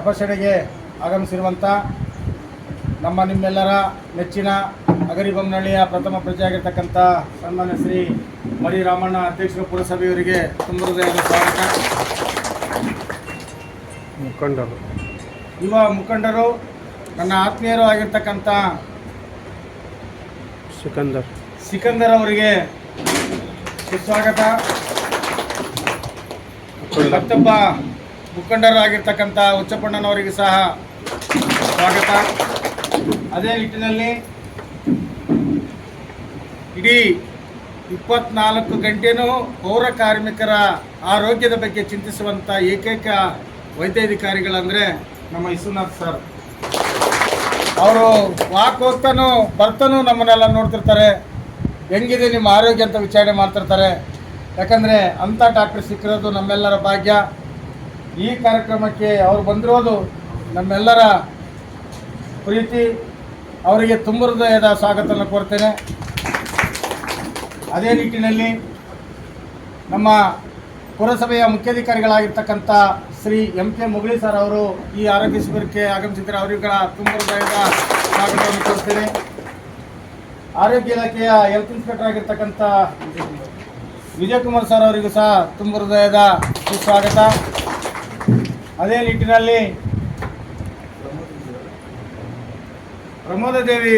ತಪಸ್ಸೆಡೆಗೆ ಆಗಮಿಸಿರುವಂಥ ನಿಮ್ಮೆಲ್ಲರ ನೆಚ್ಚಿನ ಅಗರಿಬೊಮ್ಮನಹಳ್ಳಿಯ ಪ್ರಥಮ ಪ್ರಜೆಯಾಗಿರ್ತಕ್ಕಂಥ ಸನ್ಮಾನ್ಯ ಶ್ರೀ ಮರಿ ರಾಮಣ್ಣ ಅಧ್ಯಕ್ಷರು ಪುರಸಭೆಯವರಿಗೆ ತುಂಬ ಹೃದಯದ ಸ್ವಾಗತ. ಯುವ ಮುಖಂಡರು, ನನ್ನ ಆತ್ಮೀಯರು ಆಗಿರ್ತಕ್ಕಂಥ ಸಿಕಂದರ್ ಅವರಿಗೆ ಸುಸ್ವಾಗತ. ಮತ್ತೊಬ್ಬ ಮುಖಂಡರು ಆಗಿರ್ತಕ್ಕಂಥ ಹುಚ್ಚಪ್ಪಣ್ಣನವರಿಗೆ ಸಹ ಸ್ವಾಗತ. ಅದೇ ನಿಟ್ಟಿನಲ್ಲಿ ಇಡೀ 24 ಗಂಟೆನೂ ಪೌರ ಕಾರ್ಮಿಕರ ಆರೋಗ್ಯದ ಬಗ್ಗೆ ಚಿಂತಿಸುವಂಥ ಏಕೈಕ ವೈದ್ಯಾಧಿಕಾರಿಗಳಂದರೆ ನಮ್ಮ ವಿಶ್ವನಾಥ್ ಸರ್. ಅವರು ವಾಕ್ ಹೋಗ್ತಾನೂ ಬರ್ತಾನೂ ನಮ್ಮನ್ನೆಲ್ಲ ನೋಡ್ತಿರ್ತಾರೆ, ಹೆಂಗಿದೆ ನಿಮ್ಮ ಆರೋಗ್ಯ ಅಂತ ವಿಚಾರಣೆ ಮಾಡ್ತಿರ್ತಾರೆ. ಯಾಕಂದರೆ ಅಂಥ ಡಾಕ್ಟರ್ ಸಿಕ್ಕಿರೋದು ನಮ್ಮೆಲ್ಲರ ಭಾಗ್ಯ. ಈ ಕಾರ್ಯಕ್ರಮಕ್ಕೆ ಅವರು ಬಂದಿರೋದು ನಮ್ಮೆಲ್ಲರ ಪ್ರೀತಿ. ಅವರಿಗೆ ತುಂಬ ಹೃದಯದ ಸ್ವಾಗತವನ್ನು ಕೋರ್ತೇನೆ. ಅದೇ ನಿಟ್ಟಿನಲ್ಲಿ ನಮ್ಮ ಪುರಸಭೆಯ ಮುಖ್ಯಾಧಿಕಾರಿಗಳಾಗಿರ್ತಕ್ಕಂಥ ಶ್ರೀ MK ಮುಗಳಿ ಸರ್ ಅವರು ಈ ಆರೋಗ್ಯ ಶಿಬಿರಕ್ಕೆ ಆಗಮಿಸಿದ್ದಾರೆ. ಅವರುಗಳ ತುಂಬ ಹೃದಯದ ಸ್ವಾಗತವನ್ನು ಕೋರ್ತೇನೆ. ಆರೋಗ್ಯ ಇಲಾಖೆಯ ಹೆಲ್ತ್ ಇನ್ಸ್ಪೆಕ್ಟರ್ ಆಗಿರ್ತಕ್ಕಂಥ ವಿಜಯಕುಮಾರ್ ಸರ್ ಅವರಿಗೂ ಸಹ ತುಂಬ ಹೃದಯದ ಸುಸ್ವಾಗತ. ಅದೇ ನಿಟ್ಟಿನಲ್ಲಿ ಪ್ರಮೋದ ದೇವಿ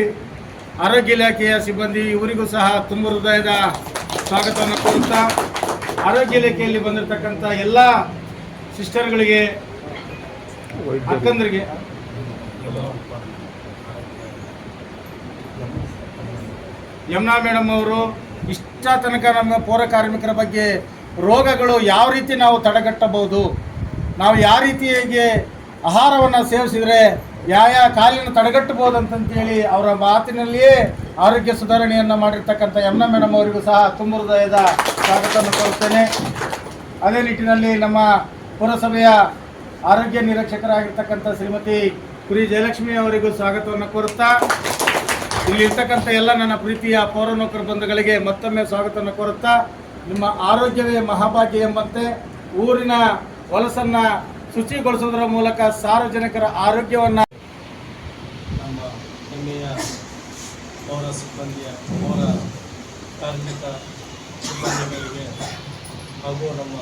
ಆರೋಗ್ಯ ಇಲಾಖೆಯ ಸಿಬ್ಬಂದಿ, ಇವರಿಗೂ ಸಹ ತುಂಬ ಹೃದಯದ ಸ್ವಾಗತವನ್ನು ಕೋರುತ್ತಾ, ಆರೋಗ್ಯ ಇಲಾಖೆಯಲ್ಲಿ ಬಂದಿರತಕ್ಕಂಥ ಎಲ್ಲ ಸಿಸ್ಟರ್ಗಳಿಗೆ, ಅಕ್ಕಂದರಿಗೆ, ಯಮುನಾ ಮೇಡಮ್ ಅವರು ಇಷ್ಟ ತನಕ ನಮ್ಮ ಪೌರ ಕಾರ್ಮಿಕರ ಬಗ್ಗೆ ರೋಗಗಳು ಯಾವ ರೀತಿ ನಾವು ತಡೆಗಟ್ಟಬಹುದು, ನಾವು ಯಾವ ರೀತಿಯಾಗಿ ಆಹಾರವನ್ನು ಸೇವಿಸಿದರೆ ಯಾವ ಕಾಯಿಲೆಯನ್ನು ತಡೆಗಟ್ಟಬಹುದು ಅಂತಂತೇಳಿ ಅವರ ಮಾತಿನಲ್ಲಿಯೇ ಆರೋಗ್ಯ ಸುಧಾರಣೆಯನ್ನು ಮಾಡಿರ್ತಕ್ಕಂಥ ಯಮುನಾ ಮೇಡಮ್ ಅವರಿಗೂ ಸಹ ತುಂಬ ಹೃದಯದ ಸ್ವಾಗತವನ್ನು ಕೋರುತ್ತೇನೆ. ಅದೇ ನಿಟ್ಟಿನಲ್ಲಿ ನಮ್ಮ ಪುರಸಭೆಯ ಆರೋಗ್ಯ ನಿರೀಕ್ಷಕರಾಗಿರ್ತಕ್ಕಂಥ ಶ್ರೀಮತಿ ಕುರಿ ಜಯಲಕ್ಷ್ಮಿ ಅವರಿಗೂ ಸ್ವಾಗತವನ್ನು ಕೋರುತ್ತಾ, ಇಲ್ಲಿರ್ತಕ್ಕಂಥ ಎಲ್ಲ ನನ್ನ ಪ್ರೀತಿಯ ಪೌರ ನೌಕರ ಬಂಧುಗಳಿಗೆ ಮತ್ತೊಮ್ಮೆ ಸ್ವಾಗತವನ್ನು ಕೋರುತ್ತಾ, ನಿಮ್ಮ ಆರೋಗ್ಯವೇ ಮಹಾಭಾಗ್ಯ ಎಂಬಂತೆ ಊರಿನ ಹೊಲಸನ್ನು ಶುಚಿಗೊಳಿಸುವುದರ ಮೂಲಕ ಸಾರ್ವಜನಿಕರ ಆರೋಗ್ಯವನ್ನು ನಮ್ಮ ಹೆಮ್ಮೆಯ ಪೌರ ಸಿಬ್ಬಂದಿಯ ಪೌರ ಕಾರ್ಮಿಕ ಸಿಬ್ಬಂದಿಗಳಿಗೆ ಹಾಗೂ ನಮ್ಮ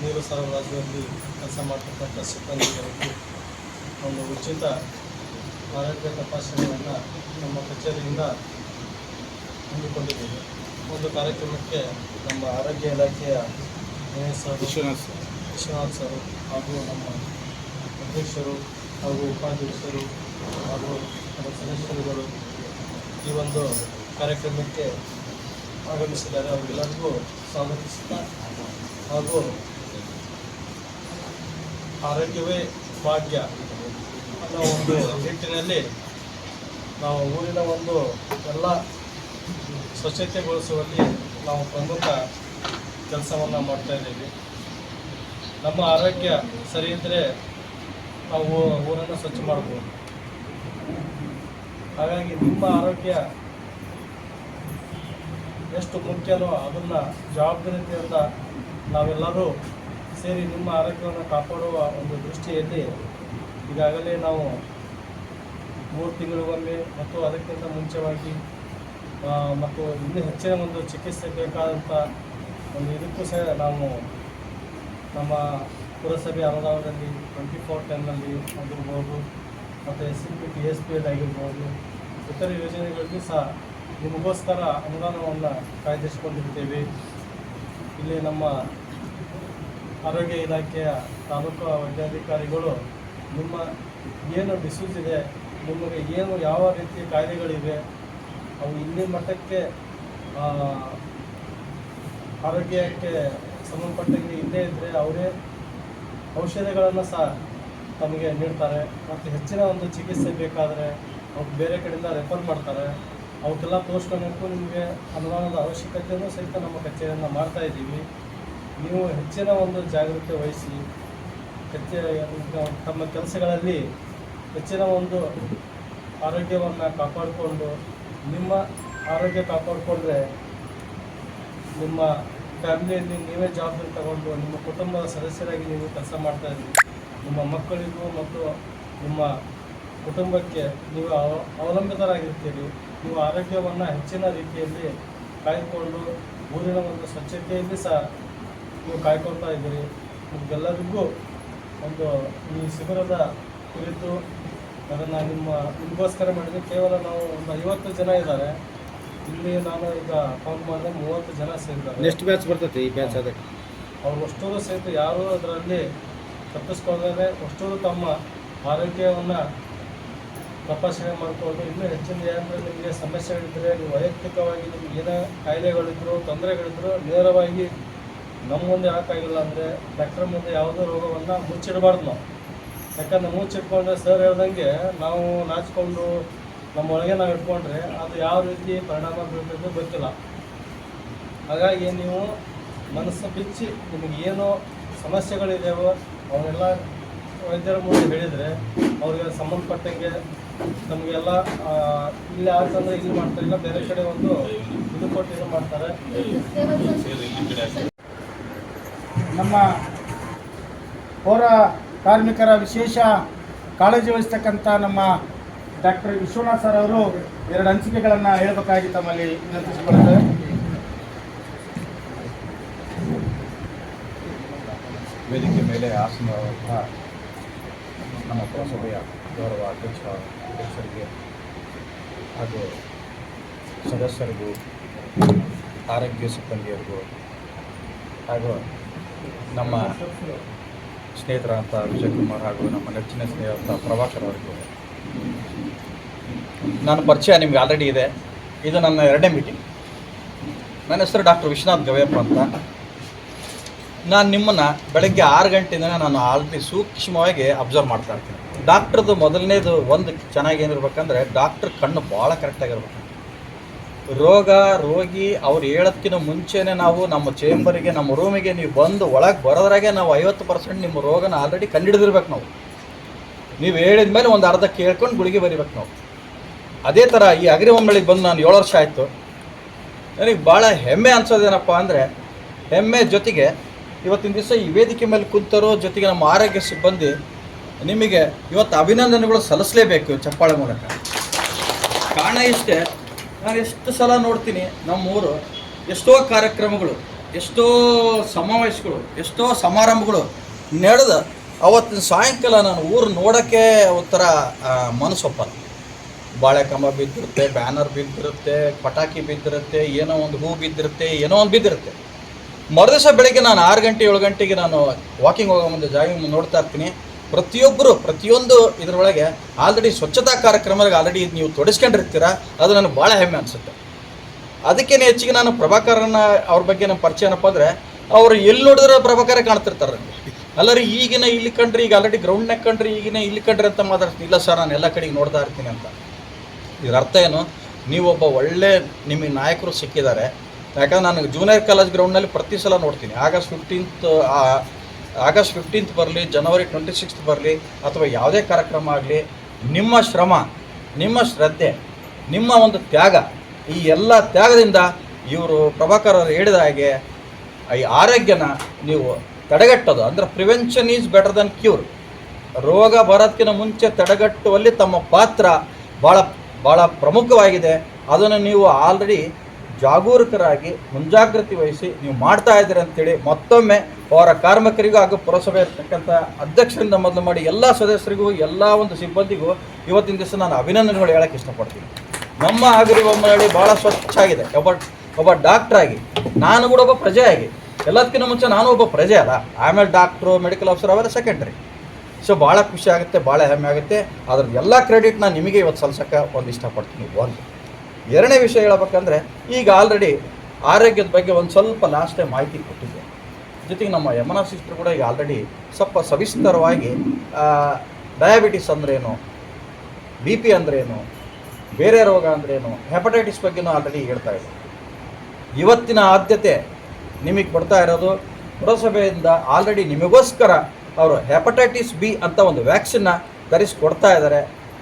ನೀರು ಸರಬರಾಜುಗಳಲ್ಲಿ ಕೆಲಸ ಮಾಡತಕ್ಕಂಥ ಸಿಬ್ಬಂದಿಗಳಿಗೆ ಒಂದು ಉಚಿತ ಆರೋಗ್ಯ ತಪಾಸಣೆಯನ್ನು ನಮ್ಮ ಕಚೇರಿಯಿಂದ ಹಮ್ಮಿಕೊಂಡಿದ್ದೇವೆ. ಒಂದು ಕಾರ್ಯಕ್ರಮಕ್ಕೆ ನಮ್ಮ ಆರೋಗ್ಯ ಇಲಾಖೆಯ ವಿಶ್ವನಾಥ್ ಸರ್ ಹಾಗೂ ನಮ್ಮ ಅಧ್ಯಕ್ಷರು ಹಾಗೂ ಉಪಾಧ್ಯಕ್ಷರು ಹಾಗೂ ನಮ್ಮ ಸದಸ್ಯರುಗಳು ಈ ಒಂದು ಕಾರ್ಯಕ್ರಮಕ್ಕೆ ಆಗಮಿಸಿದ್ದಾರೆ. ಅವರೆಲ್ಲರಿಗೂ ಸ್ವಾಗತಿಸುತ್ತಾ, ಹಾಗೂ ಆರೋಗ್ಯವೇ ಭಾಗ್ಯ ಅನ್ನೋ ಒಂದು ನಿಟ್ಟಿನಲ್ಲಿ ನಾವು ಊರಿನ ಒಂದು ಎಲ್ಲ ಸ್ವಚ್ಛತೆಗೊಳಿಸುವಲ್ಲಿ ನಾವು ಪ್ರಮುಖ ಕೆಲಸವನ್ನು ಮಾಡ್ತಾಯಿದ್ದೀವಿ. ನಮ್ಮ ಆರೋಗ್ಯ ಸರಿ ಇದ್ದರೆ ನಾವು ಊರನ್ನು ಸ್ವಚ್ಛ ಮಾಡ್ಬೋದು. ಹಾಗಾಗಿ ನಿಮ್ಮ ಆರೋಗ್ಯ ಎಷ್ಟು ಮುಖ್ಯನೋ ಅದನ್ನು ಜವಾಬ್ದಾರಿಯಿಂದ ನಾವೆಲ್ಲರೂ ಸೇರಿ ನಿಮ್ಮ ಆರೋಗ್ಯವನ್ನು ಕಾಪಾಡುವ ಒಂದು ದೃಷ್ಟಿಯಲ್ಲಿ ಈಗಾಗಲೇ ನಾವು 3 ತಿಂಗಳಿಗೊಮ್ಮೆ ಮತ್ತು ಅದಕ್ಕಿಂತ ಮುಂಚೆವಾಗಿ ಮತ್ತು ಇನ್ನೂ ಹೆಚ್ಚಿನ ಒಂದು ಚಿಕಿತ್ಸೆ ಬೇಕಾದಂಥ ಒಂದು ಇದಕ್ಕೂ ಸಹ ನಾವು ನಮ್ಮ ಪುರಸಭೆ ಅನುದಾನದಲ್ಲಿ 24/10ನಲ್ಲಿ ಆಗಿರ್ಬೋದು, ಮತ್ತು SCP TSPL ಆಗಿರ್ಬೋದು, ಇತರ ಯೋಜನೆಗಳಿಗೂ ಸಹ ನಿಮಗೋಸ್ಕರ ಅನುದಾನವನ್ನು ಕಾಯ್ದಿರಿಸಿಕೊಂಡಿರ್ತೇವೆ. ಇಲ್ಲಿ ನಮ್ಮ ಆರೋಗ್ಯ ಇಲಾಖೆಯ ತಾಲೂಕು ವೈದ್ಯಾಧಿಕಾರಿಗಳು ನಿಮ್ಮ ಏನು ಡಿಸೀಸ್ ಇದೆ, ನಿಮಗೆ ಏನು ಯಾವ ರೀತಿಯ ಕಾಯಿಲೆಗಳಿವೆ, ಅವು ಇಲ್ಲಿ ಮಟ್ಟಕ್ಕೆ ಆರೋಗ್ಯಕ್ಕೆ ಸಂಬಂಧಪಟ್ಟಂಗೆ ಇಲ್ಲೇ ಇದ್ದರೆ ಅವರೇ ಔಷಧಿಗಳನ್ನು ಸಹ ತಮಗೆ ನೀಡ್ತಾರೆ. ಮತ್ತು ಹೆಚ್ಚಿನ ಒಂದು ಚಿಕಿತ್ಸೆ ಬೇಕಾದರೆ ಅವ್ರು ಬೇರೆ ಕಡೆಯಿಂದ ರೆಫರ್ ಮಾಡ್ತಾರೆ. ಅವಕ್ಕೆಲ್ಲ ತೋರಿಸ್ಕೊಳಕ್ಕೂ ನಿಮಗೆ ಅನುದಾನದ ಅವಶ್ಯಕತೆಯೂ ಸಹಿತ ನಮ್ಮ ಕಚೇರಿಯನ್ನು ಮಾಡ್ತಾಯಿದ್ದೀವಿ. ನೀವು ಹೆಚ್ಚಿನ ಒಂದು ಜಾಗೃತಿ ವಹಿಸಿ ತಮ್ಮ ಕೆಲಸಗಳಲ್ಲಿ ಹೆಚ್ಚಿನ ಒಂದು ಆರೋಗ್ಯವನ್ನು ಕಾಪಾಡಿಕೊಂಡು, ನಿಮ್ಮ ಆರೋಗ್ಯ ಕಾಪಾಡಿಕೊಂಡ್ರೆ ನಿಮ್ಮ ಫ್ಯಾಮಿಲಿಯಲ್ಲಿ ನೀವೇ ಜವಾಬ್ದಾರಿ ತಗೊಂಡು ನಿಮ್ಮ ಕುಟುಂಬದ ಸದಸ್ಯರಾಗಿ ನೀವು ಕೆಲಸ ಮಾಡ್ತಾಯಿದ್ದೀವಿ. ನಿಮ್ಮ ಮಕ್ಕಳಿಗೂ ಮತ್ತು ನಿಮ್ಮ ಕುಟುಂಬಕ್ಕೆ ನೀವು ಅವಲಂಬಿತರಾಗಿರ್ತೀರಿ. ನೀವು ಆರೋಗ್ಯವನ್ನು ಹೆಚ್ಚಿನ ರೀತಿಯಲ್ಲಿ ಕಾಯ್ದುಕೊಂಡು ಊರಿನ ಒಂದು ಸ್ವಚ್ಛತೆಯಲ್ಲಿ ಸಹ ನೀವು ಕಾಯ್ಕೊಳ್ತಾ ಇದ್ದೀರಿ. ನಿಮಗೆಲ್ಲರಿಗೂ ಒಂದು ಈ ಶಿಬಿರದ ಕುರಿತು ಅದನ್ನು ನಿಮಗೋಸ್ಕರ ಮಾಡಿದ್ವಿ. ಕೇವಲ ನಾವು ಒಂದು 50 ಜನ ಇದ್ದಾರೆ ಇಲ್ಲಿ. ನಾನು ಈಗ ಕೌಂಟ್ ಮಾಡಿದ್ರೆ 30 ಜನ ಸೇರಿದ್ದಾರೆ. ನೆಕ್ಸ್ಟ್ ಬ್ಯಾಚ್ ಬರ್ತೈತೆ ಈ ಬ್ಯಾಚ್ ಅದಕ್ಕೆ ಅವ್ರು ಅಷ್ಟೂ ಸಹಿತ ಯಾರೂ ಅದರಲ್ಲಿ ತಪ್ಪಿಸ್ಕೊಳ್ಳದೆ ಅಷ್ಟೂ ತಮ್ಮ ಆರೋಗ್ಯವನ್ನು ತಪಾಸಣೆ ಮಾಡಿಕೊಂಡು ಇನ್ನೂ ಹೆಚ್ಚಿನ ಏನಂದರೆ ನಿಮಗೆ ಸಮಸ್ಯೆಗಳಿದ್ದರೆ ನೀವು ವೈಯಕ್ತಿಕವಾಗಿ ನಿಮ್ಗೆ ಏನೇ ಕಾಯಿಲೆಗಳಿದ್ರು ತೊಂದರೆಗಳಿದ್ರು ನೇರವಾಗಿ ನಮ್ಮ ಮುಂದೆ ಯಾಕಾಗಿಲ್ಲ ಅಂದರೆ ಡಾಕ್ಟರ್ ಮುಂದೆ ಯಾವುದೋ ರೋಗವನ್ನು ಮುಚ್ಚಿಡಬಾರ್ದು ನಾವು. ಯಾಕಂದರೆ ಮುಚ್ಚಿಟ್ಕೊಂಡ್ರೆ ಸರ್ ಹೇಳ್ದಂಗೆ ನಾವು ನಾಚಿಕೊಂಡು ನಮ್ಮ ಒಳಗೆ ನಾವು ಇಟ್ಕೊಂಡ್ರೆ ಅದು ಯಾವ ರೀತಿ ಪರಿಣಾಮ ಬೀಳ್ತದೆ ಗೊತ್ತಿಲ್ಲ. ಹಾಗಾಗಿ ನೀವು ಮನಸ್ಸು ಬಿಚ್ಚಿ ನಿಮಗೆ ಏನೋ ಸಮಸ್ಯೆಗಳಿದೆಯೋ ಅವನ್ನೆಲ್ಲ ವೈದ್ಯರ ಮುಂದೆ ಹೇಳಿದರೆ ಅವ್ರಿಗೆ ಸಂಬಂಧಪಟ್ಟಂಗೆ ನಮಗೆಲ್ಲ ಇಲ್ಲಿ ಆಗ್ತಂದ್ರೆ ಇಲ್ಲಿ ಮಾಡ್ತಾರೆ, ಇಲ್ಲ ಬೇರೆ ಕಡೆ ಒಂದು ಇದು ಕೊಟ್ಟು ಇದು ಮಾಡ್ತಾರೆ. ನಮ್ಮ ಪೌರ ಕಾರ್ಮಿಕರ ವಿಶೇಷ ಕಾಳಜಿ ವಹಿಸ್ತಕ್ಕಂಥ ನಮ್ಮ ಡಾಕ್ಟರ್ ವಿಶ್ವನಾಥ್ ಸರ್ ಅವರು 2 ಅನಿಸಿಕೆಗಳನ್ನು ಹೇಳಬೇಕಾಗಿ ತಮ್ಮಲ್ಲಿ ವಿನಂತಿಸಿಕೊಳ್ಳುತ್ತೇವೆ. ವೇದಿಕೆ ಮೇಲೆ ಆಸನವಾದಂತಹ ನಮ್ಮ ಪುರಸಭೆಯ ಗೌರವ ಅಧ್ಯಕ್ಷರಿಗೆ ಹಾಗೂ ಸದಸ್ಯರಿಗೂ, ಆರೋಗ್ಯ ಸಿಬ್ಬಂದಿಯರಿಗೂ ಹಾಗೂ ನಮ್ಮ ಸ್ನೇಹಿತರಂಥ ವಿಜಯಕುಮಾರ್ ಹಾಗೂ ನಮ್ಮ ನೆಚ್ಚಿನ ಸ್ನೇಹಿತ ಪ್ರಭಾಕರ್ ಅವರಿಗೂ ನನ್ನ ಪರಿಚಯ ನಿಮಗೆ ಆಲ್ರೆಡಿ ಇದೆ. ಇದು ನನ್ನ 2ನೇ ಮೀಟಿಂಗ್. ನನ್ನ ಹೆಸರು ಡಾಕ್ಟರ್ ವಿಶ್ವನಾಥ್ ಗವೇಪ್ಪ ಅಂತ. ನಾನು ನಿಮ್ಮನ್ನು ಬೆಳಗ್ಗೆ 6 ಗಂಟೆಯಿಂದ ನಾನು ಆಲ್ರೆಡಿ ಸೂಕ್ಷ್ಮವಾಗಿ ಅಬ್ಸರ್ವ್ ಮಾಡ್ತಾ ಇರ್ತೀನಿ. ಡಾಕ್ಟ್ರದ್ದು ಮೊದಲನೇದು ಒಂದು ಚೆನ್ನಾಗಿ ಏನಿರ್ಬೇಕಂದ್ರೆ ಡಾಕ್ಟ್ರ್ ಕಣ್ಣು ಭಾಳ ಕರೆಕ್ಟಾಗಿರ್ಬೇಕು. ರೋಗಿ ಅವ್ರು ಹೇಳೋದಕ್ಕಿಂತ ಮುಂಚೆನೇ ನಾವು ನಮ್ಮ ಚೇಂಬರಿಗೆ, ನಮ್ಮ ರೂಮಿಗೆ ನೀವು ಬಂದು ಒಳಗೆ ಬರೋದ್ರಾಗೆ ನಾವು 50% ನಿಮ್ಮ ರೋಗನ ಆಲ್ರೆಡಿ ಕಂಡುಹಿಡಿದಿರ್ಬೇಕು. ನೀವು ಹೇಳಿದ ಮೇಲೆ ಒಂದು ಅರ್ಧ ಕೇಳ್ಕೊಂಡು ಗುಳಿಗೆ ಬರಿಬೇಕು ನಾವು. ಅದೇ ಥರ ಈ ಅಗ್ರಿಬೊಮ್ಮಳಿಗೆ ಬಂದು ನಾನು 7 ವರ್ಷ ಆಯಿತು. ನನಗೆ ಭಾಳ ಹೆಮ್ಮೆ ಅನ್ಸೋದೇನಪ್ಪ ಅಂದರೆ, ಹೆಮ್ಮೆ ಜೊತೆಗೆ ಇವತ್ತಿನ ದಿವಸ ಈ ವೇದಿಕೆ ಮೇಲೆ ಕುಂತರೋ ಜೊತೆಗೆ ನಮ್ಮ ಆರೋಗ್ಯ ಸಿಬ್ಬಂದಿ ನಿಮಗೆ ಇವತ್ತು ಅಭಿನಂದನೆಗಳು ಸಲ್ಲಿಸಲೇಬೇಕು ಚಪ್ಪಾಳೆ ಮೂಲಕ. ಕಾರಣ ಇಷ್ಟೇ, ನಾನು ಎಷ್ಟು ಸಲ ನೋಡ್ತೀನಿ ನಮ್ಮೂರು ಎಷ್ಟೋ ಕಾರ್ಯಕ್ರಮಗಳು, ಎಷ್ಟೋ ಸಮಾವೇಶಗಳು, ಎಷ್ಟೋ ಸಮಾರಂಭಗಳು ನಡೆದು ಅವತ್ತಿನ ಸಾಯಂಕಾಲ ನಾನು ಊರು ನೋಡೋಕ್ಕೆ ಒಂಥರ ಮನಸ್ಸೊಪ್ಪಲ್ಲ. ಬಾಳೆಕಂಬ ಬಿದ್ದಿರುತ್ತೆ, ಬ್ಯಾನರ್ ಬಿದ್ದಿರುತ್ತೆ, ಪಟಾಕಿ ಬಿದ್ದಿರುತ್ತೆ, ಏನೋ ಒಂದು ಹೂ ಬಿದ್ದಿರುತ್ತೆ, ಏನೋ ಒಂದು ಬಿದ್ದಿರುತ್ತೆ. ಮರುದಿವಸ ಬೆಳಗ್ಗೆ ನಾನು 6 ಗಂಟೆ 7 ಗಂಟೆಗೆ ನಾನು ವಾಕಿಂಗ್ ಹೋಗೋ ಮುಂದೆ ಜಾಗಿಂಗ್ ನೋಡ್ತಾ ಇರ್ತೀನಿ. ಪ್ರತಿಯೊಂದು ಇದರೊಳಗೆ ಆಲ್ರೆಡಿ ಸ್ವಚ್ಛತಾ ಕಾರ್ಯಕ್ರಮಗಳಿಗೆ ಆಲ್ರೆಡಿ ನೀವು ತೊಡಸ್ಕೊಂಡಿರ್ತೀರ. ಅದು ನನಗೆ ಭಾಳ ಹೆಮ್ಮೆ ಅನಿಸುತ್ತೆ. ಅದಕ್ಕೇ ಹೆಚ್ಚಿಗೆ ನಾನು ಪ್ರಭಾಕರನ್ನ ಅವ್ರ ಬಗ್ಗೆ ನಮ್ಮ ಪರಿಚಯ ಏನಪ್ಪ ಅಂದರೆ, ಅವರು ಎಲ್ಲಿ ನೋಡಿದ್ರೆ ಪ್ರಭಾಕರ ಕಾಣ್ತಿರ್ತಾರೆ. ಅಲ್ಲರಿ ಈಗಿನ ಇಲ್ಲಿ ಕಂಡ್ರಿ, ಈಗ ಆಲ್ರೆಡಿ ಗ್ರೌಂಡ್ನಾಗ ಕಂಡ್ರಿ, ಈಗಿನ ಇಲ್ಲಿ ಕಂಡ್ರಿ ಅಂತ ಮಾತಾಡ್ತೀನಿ. ಇಲ್ಲ ಸರ್, ನಾನು ಎಲ್ಲ ಕಡೆಗೆ ನೋಡ್ತಾ ಇರ್ತೀನಿ ಅಂತ. ಇದರ ಅರ್ಥ ಏನು? ನೀವೊಬ್ಬ ಒಳ್ಳೆ ನಿಮಗೆ ನಾಯಕರು ಸಿಕ್ಕಿದ್ದಾರೆ. ಯಾಕಂದ್ರೆ ನಾನು ಜೂನಿಯರ್ ಕಾಲೇಜ್ ಗ್ರೌಂಡ್ನಲ್ಲಿ ಪ್ರತಿ ಸಲ ನೋಡ್ತೀನಿ. ಆಗಸ್ಟ್ 15th ಬರಲಿ, ಜನವರಿ 26th ಬರಲಿ, ಅಥವಾ ಯಾವುದೇ ಕಾರ್ಯಕ್ರಮ ಆಗಲಿ, ನಿಮ್ಮ ಶ್ರಮ, ನಿಮ್ಮ ಶ್ರದ್ಧೆ, ನಿಮ್ಮ ಒಂದು ತ್ಯಾಗ, ಈ ಎಲ್ಲ ತ್ಯಾಗದಿಂದ ಇವರು ಪ್ರಭಾಕರ್ ಅವರು ಹೇಳಿದ ಹಾಗೆ ಈ ಆರೋಗ್ಯನ ನೀವು ತಡೆಗಟ್ಟೋದು ಅಂದರೆ prevention is better than cure. ರೋಗ ಬರೋದಕ್ಕಿಂತ ಮುಂಚೆ ತಡೆಗಟ್ಟುವಲ್ಲಿ ತಮ್ಮ ಪಾತ್ರ ಭಾಳ ಪ್ರಮುಖವಾಗಿದೆ. ಅದನ್ನು ನೀವು ಆಲ್ರೆಡಿ ಜಾಗರೂಕರಾಗಿ ಮುಂಜಾಗ್ರತೆ ವಹಿಸಿ ನೀವು ಮಾಡ್ತಾ ಇದ್ದೀರಿ ಅಂತೇಳಿ ಮತ್ತೊಮ್ಮೆ ಅವರ ಕಾರ್ಮಿಕರಿಗೂ ಹಾಗೂ ಪುರಸಭೆ ಇರ್ತಕ್ಕಂಥ ಅಧ್ಯಕ್ಷರಿಂದ ಮೊದಲು ಮಾಡಿ ಎಲ್ಲ ಸದಸ್ಯರಿಗೂ, ಎಲ್ಲ ಒಂದು ಸಿಬ್ಬಂದಿಗೂ ಇವತ್ತಿನ ದಿವಸ ನಾನು ಅಭಿನಂದನೆಗಳು ಹೇಳೋಕ್ಕೆ ಇಷ್ಟಪಡ್ತೀನಿ. ನಮ್ಮ ಅಗ್ರಿಬೊಮ್ಮನಹಳ್ಳಿ ಭಾಳ ಸ್ವಚ್ಛಾಗಿದೆ. ಒಬ್ಬ ಡಾಕ್ಟ್ರಾಗಿ, ನಾನು ಕೂಡ ಒಬ್ಬ ಪ್ರಜೆಯಾಗಿ, ಎಲ್ಲದಕ್ಕಿಂತ ಮುಂಚೆ ನಾನು ಒಬ್ಬ ಪ್ರಜೆ ಅಲ್ಲ, ಆಮೇಲೆ ಡಾಕ್ಟ್ರು, ಮೆಡಿಕಲ್ ಆಫೀಸರ್ ಅವೆಲ್ಲ ಸೆಕೆಂಡ್ರಿ. ಸೊ ಭಾಳ ಖುಷಿ ಆಗುತ್ತೆ, ಭಾಳ ಹೆಮ್ಮೆ ಆಗುತ್ತೆ. ಅದ್ರದ್ದು ಎಲ್ಲ ಕ್ರೆಡಿಟ್ ನಾನು ನಿಮಗೆ ಇವತ್ತು ಸಲ್ಸೋಕ್ಕೆ ಒಂದು ಇಷ್ಟಪಡ್ತೀನಿ. ಒಂದು 2ನೇ ವಿಷಯ ಹೇಳ್ಬೇಕಂದ್ರೆ, ಈಗ ಆಲ್ರೆಡಿ ಆರೋಗ್ಯದ ಬಗ್ಗೆ ಒಂದು ಸ್ವಲ್ಪ ಲಾಸ್ಟ್ ಟೈಮ್ ಮಾಹಿತಿ ಕೊಟ್ಟಿದ್ದೆ. ಜೊತೆಗೆ ನಮ್ಮ ಯಮುನಾ ಸಿಸ್ಟರ್ ಕೂಡ ಈಗ ಆಲ್ರೆಡಿ ಸ್ವಲ್ಪ ಸವಿಸ್ತರವಾಗಿ ಡಯಾಬಿಟಿಸ್ ಅಂದ್ರೇನು, BP ಅಂದ್ರೇನು, ಬೇರೆ ರೋಗ ಅಂದ್ರೇನು, ಹೆಪಟೈಟಿಸ್ ಬಗ್ಗೆನೂ ಆಲ್ರೆಡಿ ಹೇಳ್ತಾ ಇದೆ. ಇವತ್ತಿನ ಆದ್ಯತೆ ನಿಮಗೆ ಕೊಡ್ತಾ ಇರೋದು ಪುರಸಭೆಯಿಂದ ಆಲ್ರೆಡಿ ನಿಮಗೋಸ್ಕರ ಅವರು ಹೆಪಟೈಟಿಸ್ B ಅಂತ ಒಂದು ವ್ಯಾಕ್ಸಿನ್ನ ತರಿಸಿಕೊಡ್ತಾ ಇದ್ದಾರೆ.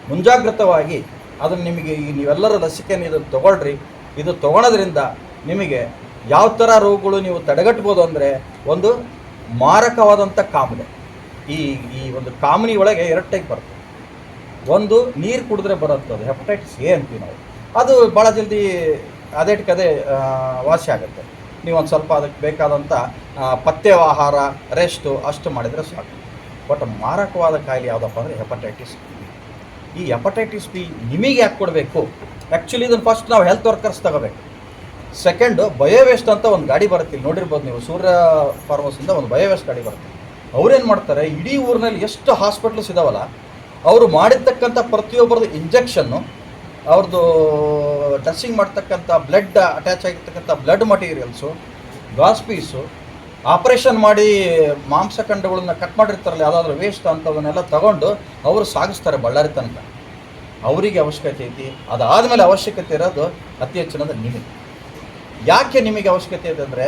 ಮುಂಜಾಗ್ರತವಾಗಿ ಅದನ್ನು ನಿಮಗೆ ಈ ನೀವೆಲ್ಲರೂ ಲಸಿಕೆಯನ್ನು ಇದನ್ನು ತೊಗೊಳ್ರಿ. ಇದು ತೊಗೊಳೋದ್ರಿಂದ ನಿಮಗೆ ಯಾವ ಥರ ರೋಗಗಳು ನೀವು ತಡೆಗಟ್ಬೋದು ಅಂದರೆ, ಒಂದು ಮಾರಕವಾದಂಥ ಕಾಯಿಲೆ, ಈ ಈ ಒಂದು ಕಾಮನಿ ಒಳಗೆ 2 ಟೈಪ್ ಬರುತ್ತೆ. ಒಂದು ನೀರು ಕುಡಿದ್ರೆ ಬರುತ್ತೆ, ಅದು ಹೆಪಟೈಟಿಸ್ ಎ ಅಂತೀವಿ ನಾವು. ಅದು ಭಾಳ ಜಲ್ದಿ ಅದೇ ವಾಸಿ ಆಗುತ್ತೆ. ನೀವು ಒಂದು ಸ್ವಲ್ಪ ಅದಕ್ಕೆ ಬೇಕಾದಂಥ ಪಥ್ಯ ಆಹಾರ, ರೆಸ್ಟು ಅಷ್ಟು ಮಾಡಿದರೆ ಸಾಕು. ಬಟ್ ಮಾರಕವಾದ ಕಾಯಿಲೆ ಯಾವುದಪ್ಪ ಅಂದರೆ ಹೆಪಟೈಟಿಸ್ ಬಿ. ಈ ಹೆಪಟೈಟಿಸ್ ಬಿ ನಿಮಗೆ ಯಾಕೆ ಕೊಡಬೇಕು? ಆ್ಯಕ್ಚುಲಿ ಇದನ್ನು ಫಸ್ಟ್ ನಾವು ಹೆಲ್ತ್ ವರ್ಕರ್ಸ್ ತಗೋಬೇಕು. ಸೆಕೆಂಡು ಬಯೋವೇಸ್ಟ್ ಅಂತ ಒಂದು ಗಾಡಿ ಬರುತ್ತೆ, ಇಲ್ಲಿ ನೋಡಿರ್ಬೋದು ನೀವು, ಸೂರ್ಯ ಫಾರ್ಮಸಿಂದ ಒಂದು ಬಯೋವೇಸ್ಟ್ ಗಾಡಿ ಬರುತ್ತೆ. ಅವ್ರೇನು ಮಾಡ್ತಾರೆ, ಇಡೀ ಊರಿನಲ್ಲಿ ಎಷ್ಟು ಹಾಸ್ಪಿಟ್ಲ್ಸ್ ಇದಾವಲ್ಲ, ಅವರು ಮಾಡಿರ್ತಕ್ಕಂಥ ಪ್ರತಿಯೊಬ್ಬರದ್ದು ಇಂಜೆಕ್ಷನ್ನು, ಅವ್ರದ್ದು ಡ್ರೆಸ್ಸಿಂಗ್ ಮಾಡ್ತಕ್ಕಂಥ ಬ್ಲಡ್ ಅಟ್ಯಾಚ್ ಆಗಿರ್ತಕ್ಕಂಥ blood materials, Gauss piece, operation ಮಾಡಿ ಮಾಂಸಖಂಡಗಳನ್ನ ಕಟ್ ಮಾಡಿರ್ತಾರಲ್ಲ ಯಾವುದಾದ್ರೂ ವೇಸ್ಟ್ ಅಂಥವನ್ನೆಲ್ಲ ತಗೊಂಡು ಅವರು ಸಾಗಿಸ್ತಾರೆ ಬಳ್ಳಾರಿ ತನಕ. ಅವರಿಗೆ ಅವಶ್ಯಕತೆ ಐತಿ. ಅದಾದಮೇಲೆ ಅವಶ್ಯಕತೆ ಇರೋದು ಅತಿ ಹೆಚ್ಚಿನದು ನಿಮಗೆ. ಯಾಕೆ ನಿಮಗೆ ಅವಶ್ಯಕತೆ ಇದೆ ಅಂದರೆ,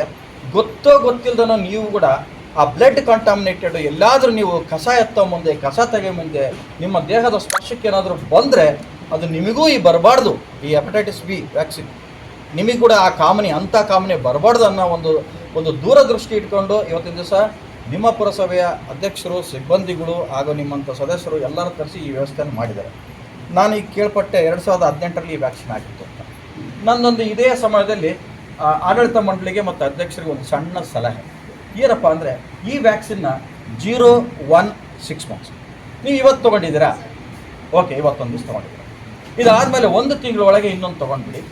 ಗೊತ್ತಿಲ್ಲದನೋ ನೀವು ಕೂಡ ಆ ಬ್ಲಡ್ ಕಂಟಾಮಿನೇಟೆಡ್ ಎಲ್ಲಾದರೂ ನೀವು ಕಸ ಎತ್ತೋ ಮುಂದೆ, ಕಸ ತೆಗೆಯೋ ಮುಂದೆ ನಿಮ್ಮ ದೇಹದ ಸ್ಪರ್ಶಕ್ಕೆ ಏನಾದರೂ ಬಂದರೆ ಅದು ನಿಮಗೂ ಬರಬಾರ್ದು. ಈ ಹೆಪಟೈಟಿಸ್ ಬಿ ವ್ಯಾಕ್ಸಿನ್ ನಿಮಗೆ ಕೂಡ ಆ ಕಾಮನಿ, ಅಂಥ ಕಾಮನಿ ಬರಬಾರ್ದು ಅನ್ನೋ ಒಂದು ದೂರದೃಷ್ಟಿ ಇಟ್ಕೊಂಡು ಇವತ್ತಿನ ದಿವಸ ನಿಮ್ಮ ಪುರಸಭೆಯ ಅಧ್ಯಕ್ಷರು, ಸಿಬ್ಬಂದಿಗಳು ಹಾಗೂ ನಿಮ್ಮಂಥ ಸದಸ್ಯರು ಎಲ್ಲರೂ ಕರೆಸಿ ಈ ವ್ಯವಸ್ಥೆಯನ್ನು ಮಾಡಿದ್ದಾರೆ. ನಾನು ಈಗ ಕೇಳ್ಪಟ್ಟೆ 2018ರಲ್ಲಿ ಈ ವ್ಯಾಕ್ಸಿನ್ ಆಗಿತ್ತು ಅಂತ. ನನ್ನೊಂದು ಇದೇ ಸಮಯದಲ್ಲಿ ಆಡಳಿತ ಮಂಡಳಿಗೆ ಮತ್ತು ಅಧ್ಯಕ್ಷರಿಗೆ ಒಂದು ಸಣ್ಣ ಸಲಹೆ ಏನಪ್ಪ ಅಂದರೆ, ಈ ವ್ಯಾಕ್ಸಿನ್ನ 0-1-6 ಮಂತ್ಸ್ ನೀವು ಇವತ್ತು ತೊಗೊಂಡಿದ್ದೀರಾ, ಓಕೆ, ಇವತ್ತೊಂದು ದಿವಸ ತೊಗೊಂಡಿದ್ದೀರಾ. ಇದಾದಮೇಲೆ 1 ತಿಂಗಳೊಳಗೆ ಇನ್ನೊಂದು ತೊಗೊಂಡ್ಬಿಡಿ.